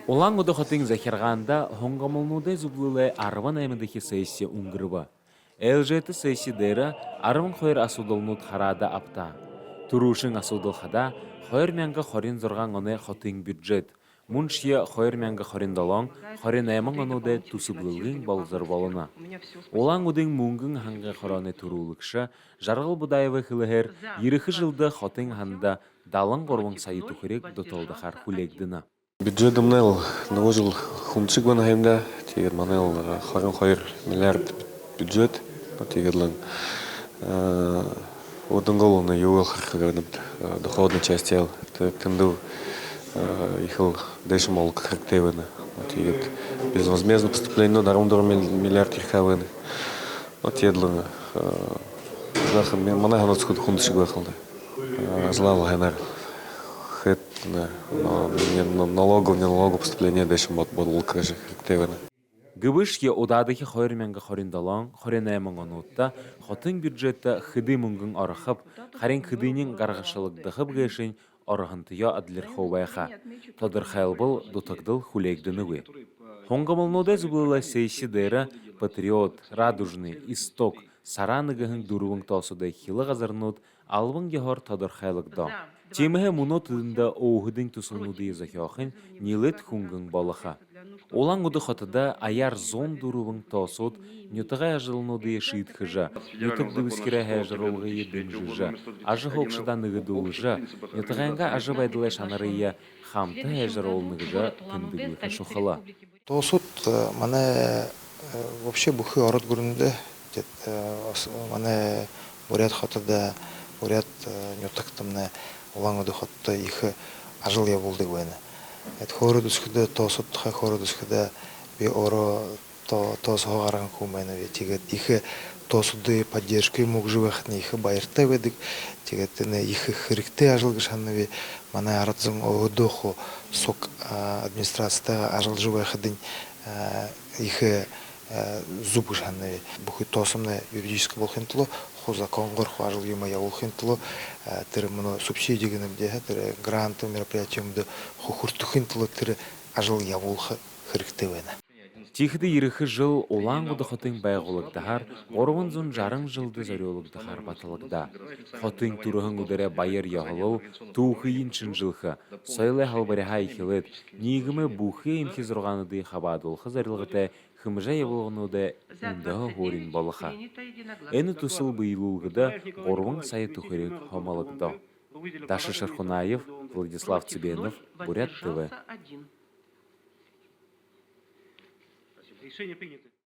Улан удохотын захиргаанда хонгомолнуде зублылы 18-дагы сессия унгырва. ЛЖТ сессиядера 12 асудалнууд харада апта. Турушин асудалхада 2026 оны хотын бюджет. Муншия 2027-28 онуде тусублылгын болзар болуна. Улан удың мунгын ханга хороны турулыкша Жаргал Будаева хылыхер 20 жылда хотын ханда далын горвың сайы тухырек дотолдахар хулегдина. Бюджет умнел наложил хунчик вон хемда, тигер манел 22 миллиард бюджет, тигерлан однгол на юл доходной части, тенду ихал дешмол характевен, тигер безвозмездно поступление на равно миллиард хавен, тигерлан захам манаханот сход хунчик вахал, злал хенар. Налогов поступления дешем бодул каже характевен. Гыбышке одадыхи 2027-28 онутта хотын бюджетта хыды мунгын орахып, харин хыдынын гаргашылыгдахып гэшин орахынтыя адлер ховайха. Тодыр хайлбыл дотагдыл хулегдынывы. Хонгомолноде зублыла сессиядера Патриот, Радужный, Исток, Сараныгahın дурувың тосудай хилы газарнут албын гехор тодыр хайлыгда. Темеhe munotunda оуhudың тусунуды захиохын нилет хунгын балаха. Олан уды хотыда аяр зон дурувың тосуд нютыға ажылнуды шиит хыжа, нютык дывыскере хэжыролғы едін жыжа, ажы хоқшыдан ыгыдулыжа, нютығанға ажы байдылай шанарыя хамты хэжыролныгыжа тындыгылыға шухала. Тосуд мана вообще бухы ород гурунда, мана бурят хотыда, бурят нютыктымна Улан хотта ихе ажыл я болды гуэна. Хоры дұсқыда тосудтыға хоры дұсқыда бе оро тосуға қараған кумайна ве. Тегет ихе тосуды поддержкой мог живахтны ихе байырта ведік. Тегет ихе хырыкты ажыл гышанны ве. Мана арадзым оғыдоху сок администрацияда ажыл живахтын ихе зуб гышанны ве. Бұхы тосымны юридически болхентылы. Закон горху ажил юма я улхинтло, тер мано субсидии гнемде, тер гранты мероприятиемде хухуртухинтло тер ажил я улха хрихтевена. Тихды ирихы жыл олан уды хотын байгылыгдахар, орвын зун жарың жылды зарёлыгдахар батылыгда. Хотын турығын удары байыр яғылыл, туухыйын чын жылхы, сойлы халбариха ихилет, нигімі бухы имхиз рұғаныды хабадылхы зарылғыты, хымжа евылғынуды үндағы хорин балыха. Әні тусыл бұйылылғыда орвын сайы тухырек хомалыгда. Даша Шархунаев, Владислав Цыбенов, Бурят ТВ. Решение принято.